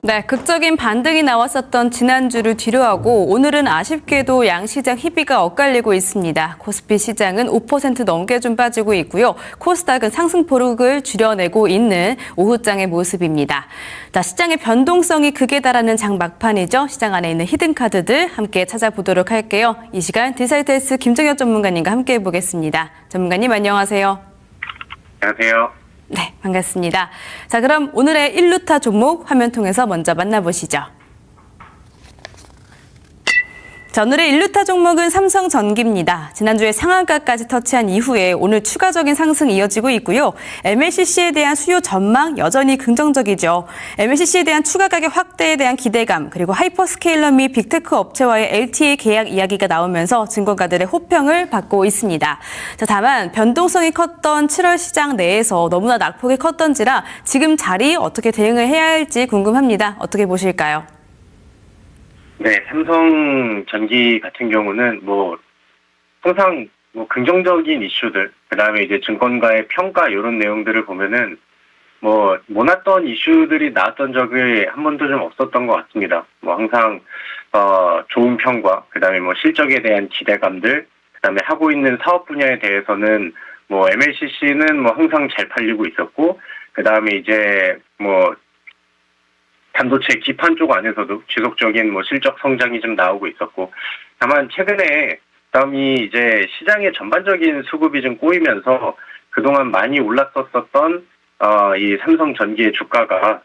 네, 극적인 반등이 나왔었던 지난주를 뒤로하고 오늘은 아쉽게도 양시장 희비가 엇갈리고 있습니다. 코스피 시장은 5% 넘게 좀 빠지고 있고요. 코스닥은 상승폭을 줄여내고 있는 오후장의 모습입니다. 자, 시장의 변동성이 극에 달하는 장 막판이죠. 시장 안에 있는 히든카드들 함께 찾아보도록 할게요. 이 시간 디사이트S 김정현 전문가님과 함께 해보겠습니다. 전문가님 안녕하세요. 안녕하세요. 네, 반갑습니다. 자, 그럼 오늘의 1루타 종목 화면 통해서 먼저 만나보시죠. 자, 오늘의 1루타 종목은 삼성전기입니다. 지난주에 상한가까지 터치한 이후에 오늘 추가적인 상승이 이어지고 있고요. MLCC에 대한 수요 전망 여전히 긍정적이죠. MLCC에 대한 추가 가격 확대에 대한 기대감, 그리고 하이퍼스케일러 및 빅테크 업체와의 LTA 계약 이야기가 나오면서 증권가들의 호평을 받고 있습니다. 자, 다만 변동성이 컸던 7월 시장 내에서 너무나 낙폭이 컸던지라 지금 자리 어떻게 대응을 해야 할지 궁금합니다. 어떻게 보실까요? 네, 삼성전기 같은 경우는 항상 긍정적인 이슈들, 그다음에 이제 증권가의 평가 이런 내용들을 보면은 모났던 이슈들이 나왔던 적이 한 번도 좀 없었던 것 같습니다. 항상 좋은 평가, 그다음에 실적에 대한 기대감들, 그다음에 하고 있는 사업 분야에 대해서는 MLCC는 항상 잘 팔리고 있었고, 그다음에 이제 반도체 기판 쪽 안에서도 지속적인 실적 성장이 좀 나오고 있었고, 다만 최근에 다음이 이제 시장의 전반적인 수급이 좀 꼬이면서 그동안 많이 올랐었던 이 삼성전기의 주가가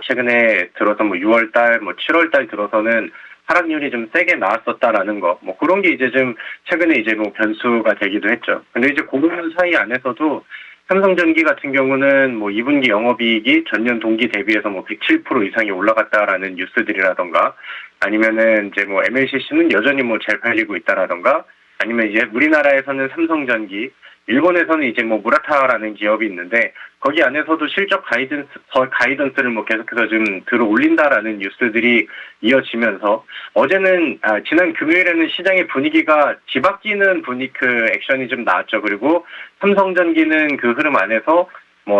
최근에 들어서 6월달, 7월달 들어서는 하락률이 좀 세게 나왔었다라는 거, 그런 게 이제 좀 최근에 이제 변수가 되기도 했죠. 근데 이제 그런 사이 안에서도 삼성전기 같은 경우는 2분기 영업이익이 전년 동기 대비해서 107% 이상이 올라갔다라는 뉴스들이라던가, 아니면은 이제 MLCC는 여전히 잘 팔리고 있다라던가, 아니면 이제 우리나라에서는 삼성전기, 일본에서는 이제 무라타라는 기업이 있는데 거기 안에서도 실적 가이던스를 계속해서 좀 들어 올린다라는 뉴스들이 이어지면서, 어제는 지난 금요일에는 시장의 분위기가 뒤바뀌는 액션이 좀 나왔죠. 그리고 삼성전기는 그 흐름 안에서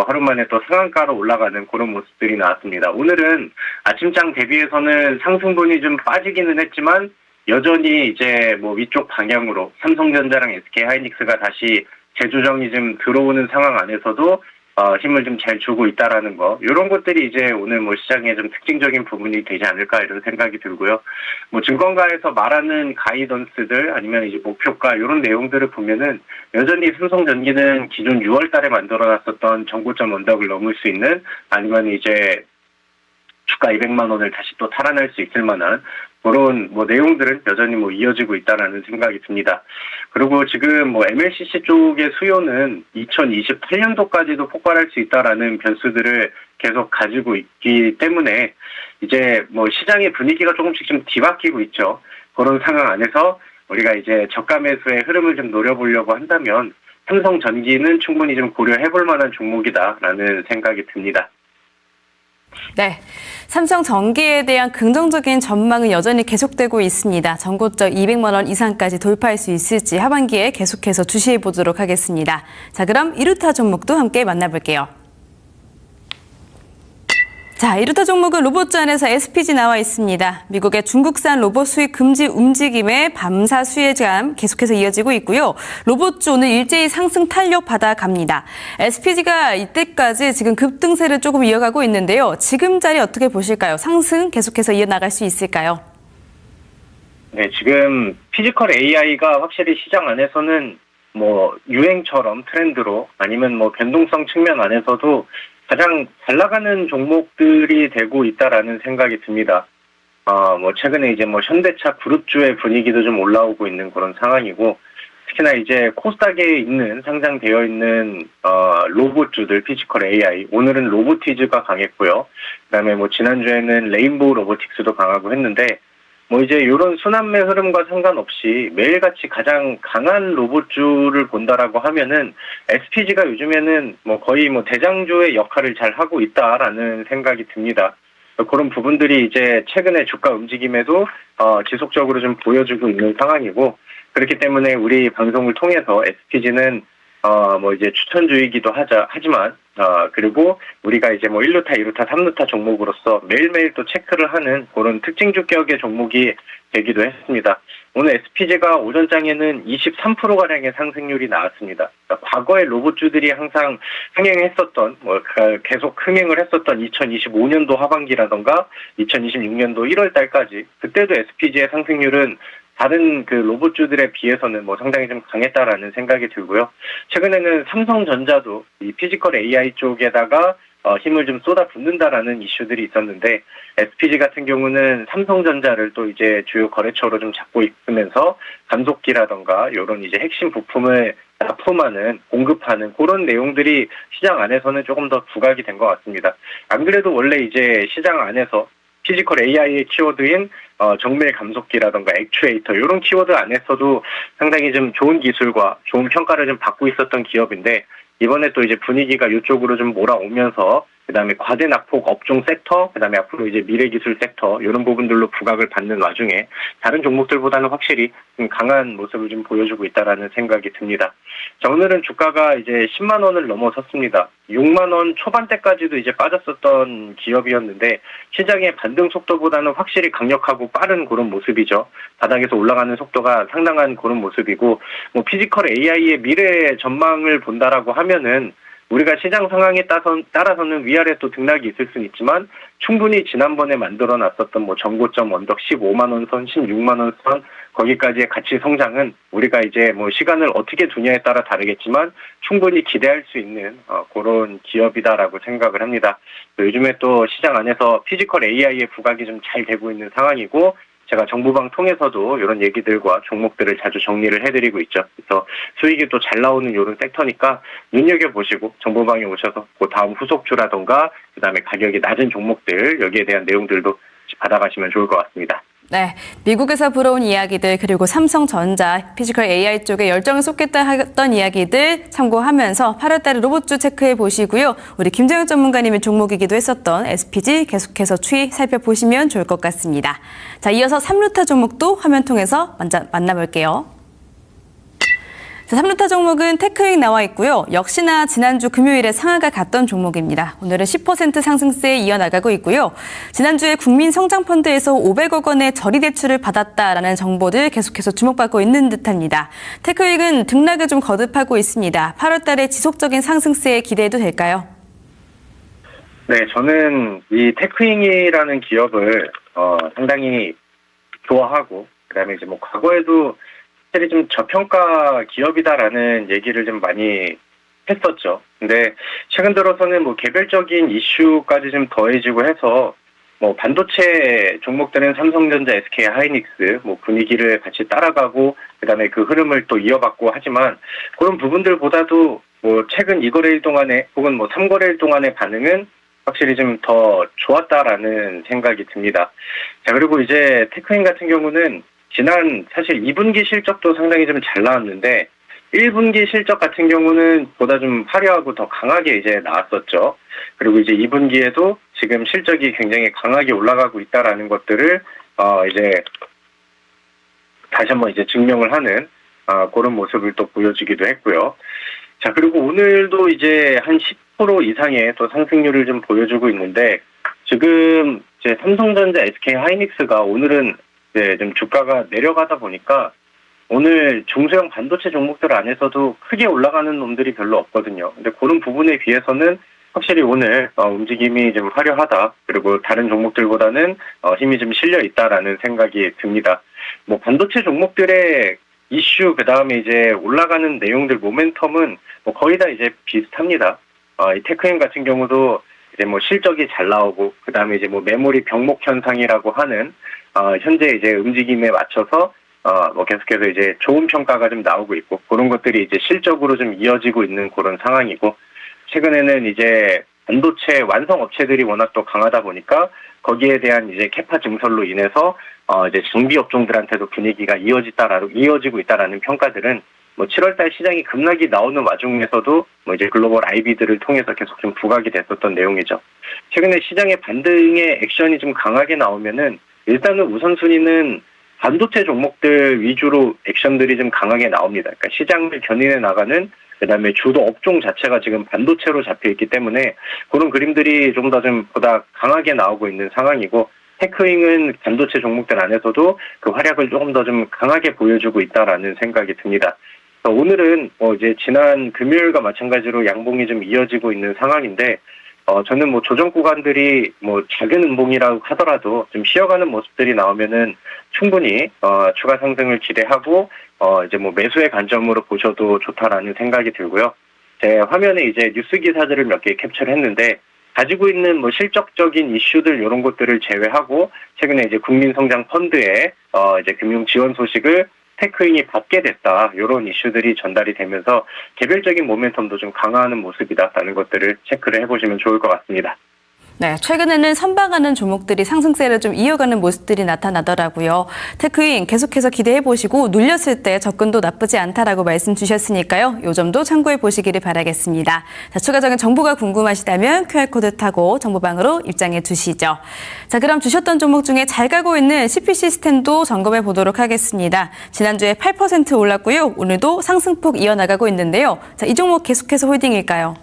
하루 만에 또 상한가로 올라가는 그런 모습들이 나왔습니다. 오늘은 아침장 대비해서는 상승분이 좀 빠지기는 했지만 여전히 이제 위쪽 방향으로 삼성전자랑 SK하이닉스가 다시 재조정이 좀 들어오는 상황 안에서도 힘을 좀 잘 주고 있다라는 거, 이런 것들이 이제 오늘 시장의 좀 특징적인 부분이 되지 않을까 이런 생각이 들고요. 증권가에서 말하는 가이던스들, 아니면 이제 목표가 이런 내용들을 보면은 여전히 삼성전기는 기존 6월달에 만들어놨었던 정고점 언덕을 넘을 수 있는, 아니면 이제 주가 200만 원을 다시 또 탈환할 수 있을 만한 그런 내용들은 여전히 이어지고 있다라는 생각이 듭니다. 그리고 지금 MLCC 쪽의 수요는 2028년도까지도 폭발할 수 있다라는 변수들을 계속 가지고 있기 때문에 이제 시장의 분위기가 조금씩 좀 뒤바뀌고 있죠. 그런 상황 안에서 우리가 이제 저가 매수의 흐름을 좀 노려보려고 한다면 삼성전기는 충분히 좀 고려해볼 만한 종목이다라는 생각이 듭니다. 네, 삼성전기에 대한 긍정적인 전망은 여전히 계속되고 있습니다. 전고점 200만 원 이상까지 돌파할 수 있을지 하반기에 계속해서 주시해 보도록 하겠습니다. 자, 그럼 2루타 종목도 함께 만나볼게요. 자, 2루타 종목은 로봇주 안에서 SPG 나와 있습니다. 미국의 중국산 로봇 수입 금지 움직임에 밤사 수혜감 계속해서 이어지고 있고요. 로봇주 오늘 일제히 상승 탄력 받아갑니다. SPG가 이때까지 지금 급등세를 조금 이어가고 있는데요. 지금 자리 어떻게 보실까요? 상승 계속해서 이어나갈 수 있을까요? 네, 지금 피지컬 AI가 확실히 시장 안에서는 유행처럼 트렌드로, 아니면 변동성 측면 안에서도 가장 잘 나가는 종목들이 되고 있다라는 생각이 듭니다. 최근에 이제 현대차 그룹주의 분위기도 좀 올라오고 있는 그런 상황이고, 특히나 이제 코스닥에 있는, 상장되어 있는, 로봇주들, 피지컬 AI. 오늘은 로보티즈가 강했고요. 그 다음에 지난주에는 레인보우 로보틱스도 강하고 했는데, 이제 이런 순환매 흐름과 상관없이 매일같이 가장 강한 로봇주를 본다라고 하면은 SPG가 요즘에는 거의 대장주의 역할을 잘 하고 있다라는 생각이 듭니다. 그런 부분들이 이제 최근에 주가 움직임에도 지속적으로 좀 보여주고 있는 상황이고, 그렇기 때문에 우리 방송을 통해서 SPG는 뭐 이제 추천주이기도 하지만, 그리고 우리가 이제 뭐 1루타, 2루타, 3루타 종목으로서 매일매일 또 체크를 하는 그런 특징 주격의 종목이 되기도 했습니다. 오늘 SPG가 오전장에는 23%가량의 상승률이 나왔습니다. 그러니까 과거에 로봇주들이 항상 흥행했었던, 계속 흥행을 했었던 2025년도 하반기라던가 2026년도 1월 달까지, 그때도 SPG의 상승률은 다른 그 로봇주들에 비해서는 뭐 상당히 좀 강했다라는 생각이 들고요. 최근에는 삼성전자도 이 피지컬 AI 쪽에다가 힘을 좀 쏟아붓는다라는 이슈들이 있었는데, SPG 같은 경우는 삼성전자를 또 이제 주요 거래처로 좀 잡고 있으면서 감속기라던가 이런 이제 핵심 부품을 납품하는, 공급하는 그런 내용들이 시장 안에서는 조금 더 부각이 된 것 같습니다. 안 그래도 원래 이제 시장 안에서 피지컬 AI의 키워드인 정밀 감속기라던가 액추에이터 이런 키워드 안에서도 상당히 좀 좋은 기술과 좋은 평가를 좀 받고 있었던 기업인데, 이번에 또 이제 분위기가 이쪽으로 좀 몰아오면서 그다음에 과대 낙폭 업종 섹터, 그다음에 앞으로 이제 미래 기술 섹터 이런 부분들로 부각을 받는 와중에 다른 종목들보다는 확실히 좀 강한 모습을 좀 보여주고 있다라는 생각이 듭니다. 자, 오늘은 주가가 이제 10만 원을 넘어섰습니다. 6만 원 초반대까지도 이제 빠졌었던 기업이었는데 시장의 반등 속도보다는 확실히 강력하고 빠른 그런 모습이죠. 바닥에서 올라가는 속도가 상당한 그런 모습이고, 뭐 피지컬 AI의 미래 전망을 본다라고 하면은 우리가 시장 상황에 따라서는 위아래 또 등락이 있을 수는 있지만, 충분히 지난번에 만들어 놨었던 뭐 전고점 언덕 15만 원 선, 16만 원 선, 거기까지의 가치 성장은 우리가 이제 뭐 시간을 어떻게 두냐에 따라 다르겠지만 충분히 기대할 수 있는 그런 기업이다라고 생각을 합니다. 요즘에 또 시장 안에서 피지컬 AI의 부각이 좀 잘 되고 있는 상황이고, 제가 정보방 통해서도 이런 얘기들과 종목들을 자주 정리를 해드리고 있죠. 그래서 수익이 또 잘 나오는 이런 섹터니까 눈여겨보시고 정보방에 오셔서 그 다음 후속주라던가 그다음에 가격이 낮은 종목들, 여기에 대한 내용들도 받아가시면 좋을 것 같습니다. 네, 미국에서 불어온 이야기들, 그리고 삼성전자, 피지컬 AI 쪽에 열정을 쏟겠다 했던 이야기들 참고하면서 8월달에 로봇주 체크해 보시고요. 우리 김정혁 전문가님의 종목이기도 했었던 SPG 계속해서 추이 살펴보시면 좋을 것 같습니다. 자, 이어서 3루타 종목도 화면 통해서 만나볼게요. 자, 3루타 종목은 테크윙 나와 있고요. 역시나 지난주 금요일에 상한가 갔던 종목입니다. 오늘은 10% 상승세에 이어나가고 있고요. 지난주에 국민성장펀드에서 500억 원의 저리대출을 받았다라는 정보들 계속해서 주목받고 있는 듯합니다. 테크윙은 등락을 좀 거듭하고 있습니다. 8월 달에 지속적인 상승세에 기대해도 될까요? 네, 저는 이 테크윙이라는 기업을 상당히 좋아하고, 그다음에 이제 뭐 과거에도 사실 좀 저평가 기업이다라는 얘기를 좀 많이 했었죠. 근데 최근 들어서는 뭐 개별적인 이슈까지 좀 더해지고 해서 뭐 반도체 종목들은 삼성전자, SK 하이닉스 뭐 분위기를 같이 따라가고 그다음에 그 흐름을 또 이어받고 하지만, 그런 부분들보다도 뭐 최근 2거래일 동안에 혹은 뭐 3거래일 동안의 반응은 확실히 좀 더 좋았다라는 생각이 듭니다. 자, 그리고 이제 테크윈 같은 경우는 지난 사실 2분기 실적도 상당히 좀 잘 나왔는데 1분기 실적 같은 경우는 보다 좀 화려하고 더 강하게 이제 나왔었죠. 그리고 이제 2분기에도 지금 실적이 굉장히 강하게 올라가고 있다라는 것들을 이제 다시 한번 이제 증명을 하는 그런 모습을 또 보여주기도 했고요. 자, 그리고 오늘도 이제 한 10% 이상의 또 상승률을 좀 보여주고 있는데, 지금 이제 삼성전자, SK 하이닉스가 오늘은 좀 주가가 내려가다 보니까 오늘 중소형 반도체 종목들 안에서도 크게 올라가는 놈들이 별로 없거든요. 근데 그런 부분에 비해서는 확실히 오늘 움직임이 좀 화려하다. 그리고 다른 종목들보다는 힘이 좀 실려 있다라는 생각이 듭니다. 뭐 반도체 종목들의 이슈, 그 다음에 이제 올라가는 내용들 모멘텀은 뭐 거의 다 이제 비슷합니다. 이 테크윈 같은 경우도 이제 뭐 실적이 잘 나오고, 그 다음에 이제 뭐 메모리 병목 현상이라고 하는 현재 이제 움직임에 맞춰서 뭐 계속해서 이제 좋은 평가가 좀 나오고 있고, 그런 것들이 이제 실적으로 좀 이어지고 있는 그런 상황이고, 최근에는 이제 반도체 완성 업체들이 워낙 또 강하다 보니까 거기에 대한 이제 캐파 증설로 인해서 이제 정비 업종들한테도 분위기가 이어지고 있다라는 평가들은 뭐 7월달 시장이 급락이 나오는 와중에서도 뭐 이제 글로벌 IB들을 통해서 계속 좀 부각이 됐었던 내용이죠. 최근에 시장의 반등의 액션이 좀 강하게 나오면은 일단은 우선순위는 반도체 종목들 위주로 액션들이 좀 강하게 나옵니다. 그러니까 시장을 견인해 나가는 그다음에 주도 업종 자체가 지금 반도체로 잡혀 있기 때문에 그런 그림들이 좀 더 좀 보다 강하게 나오고 있는 상황이고, 테크윙은 반도체 종목들 안에서도 그 활약을 조금 더 좀 강하게 보여주고 있다라는 생각이 듭니다. 오늘은 이제 지난 금요일과 마찬가지로 양봉이 좀 이어지고 있는 상황인데, 저는 조정 구간들이 작은 음봉이라고 하더라도 좀 쉬어가는 모습들이 나오면은 충분히 추가 상승을 기대하고 이제 매수의 관점으로 보셔도 좋다라는 생각이 들고요. 제 화면에 이제 뉴스 기사들을 몇 개 캡처를 했는데, 가지고 있는 실적적인 이슈들 이런 것들을 제외하고 최근에 이제 국민성장 펀드의 이제 금융 지원 소식을 테크윙이 받게 됐다, 이런 이슈들이 전달이 되면서 개별적인 모멘텀도 좀 강화하는 모습이다라는 것들을 체크를 해보시면 좋을 것 같습니다. 네, 최근에는 선방하는 종목들이 상승세를 좀 이어가는 모습들이 나타나더라고요. 테크윙 계속해서 기대해보시고 눌렸을 때 접근도 나쁘지 않다라고 말씀 주셨으니까요. 이 점도 참고해 보시기를 바라겠습니다. 자, 추가적인 정보가 궁금하시다면 QR코드 타고 정보방으로 입장해 주시죠. 자, 그럼 주셨던 종목 중에 잘 가고 있는 CP 시스템도 점검해 보도록 하겠습니다. 지난주에 8% 올랐고요. 오늘도 상승폭 이어나가고 있는데요. 자, 이 종목 계속해서 홀딩일까요?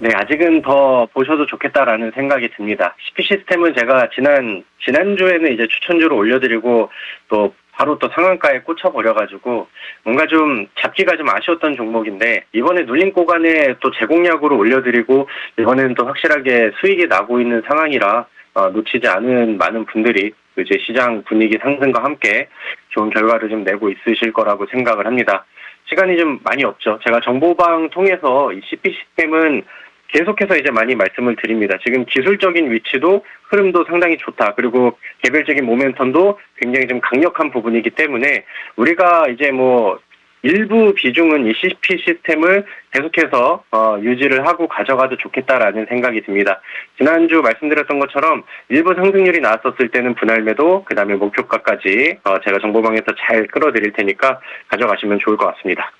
네, 아직은 더 보셔도 좋겠다라는 생각이 듭니다. CP 시스템은 제가 지난주에는 이제 추천주로 올려드리고 또 바로 또 상한가에 꽂혀버려가지고 뭔가 좀 잡기가 좀 아쉬웠던 종목인데, 이번에 눌린 구간에 또 제공약으로 올려드리고 이번에는 또 확실하게 수익이 나고 있는 상황이라 놓치지 않은 많은 분들이 이제 시장 분위기 상승과 함께 좋은 결과를 좀 내고 있으실 거라고 생각을 합니다. 시간이 좀 많이 없죠. 제가 정보방 통해서 이 CP 시스템은 계속해서 이제 많이 말씀을 드립니다. 지금 기술적인 위치도 흐름도 상당히 좋다. 그리고 개별적인 모멘텀도 굉장히 좀 강력한 부분이기 때문에 우리가 이제 일부 비중은 이 CP 시스템을 계속해서 유지를 하고 가져가도 좋겠다라는 생각이 듭니다. 지난주 말씀드렸던 것처럼 일부 상승률이 나왔었을 때는 분할 매도, 그다음에 목표가까지 제가 정보방에서 잘 끌어드릴 테니까 가져가시면 좋을 것 같습니다.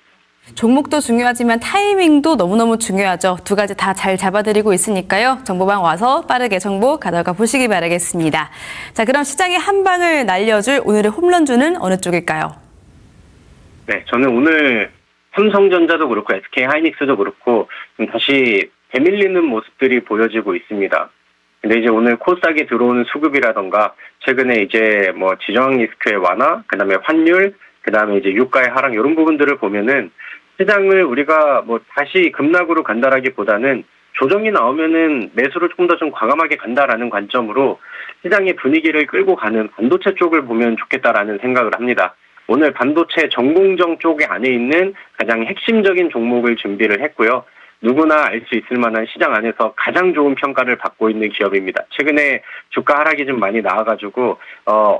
종목도 중요하지만 타이밍도 너무너무 중요하죠. 두 가지 다 잘 잡아드리고 있으니까요. 정보방 와서 빠르게 정보 가져가 보시기 바라겠습니다. 자, 그럼 시장의 한 방을 날려줄 오늘의 홈런주는 어느 쪽일까요? 네, 저는 오늘 삼성전자도 그렇고 SK 하이닉스도 그렇고 좀 다시 되밀리는 모습들이 보여지고 있습니다. 근데 이제 오늘 코스닥에 들어오는 수급이라던가 최근에 이제 지정 리스크의 완화, 그다음에 환율, 그다음에 이제 유가의 하락, 이런 부분들을 보면은 시장을 우리가 다시 급락으로 간다라기보다는 조정이 나오면은 매수를 조금 더 좀 과감하게 간다라는 관점으로 시장의 분위기를 끌고 가는 반도체 쪽을 보면 좋겠다라는 생각을 합니다. 오늘 반도체 전공정 쪽에 안에 있는 가장 핵심적인 종목을 준비를 했고요. 누구나 알 수 있을 만한 시장 안에서 가장 좋은 평가를 받고 있는 기업입니다. 최근에 주가 하락이 좀 많이 나와가지고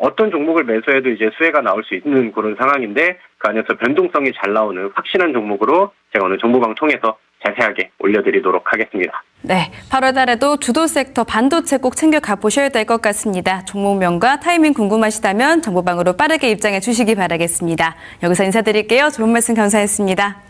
어떤 종목을 매수해도 이제 수혜가 나올 수 있는 그런 상황인데, 그 안에서 변동성이 잘 나오는 확실한 종목으로 제가 오늘 정보방 통해서 자세하게 올려드리도록 하겠습니다. 네, 8월 달에도 주도 섹터 반도체 꼭 챙겨 가보셔야 될 것 같습니다. 종목명과 타이밍 궁금하시다면 정보방으로 빠르게 입장해 주시기 바라겠습니다. 여기서 인사드릴게요. 좋은 말씀 감사했습니다.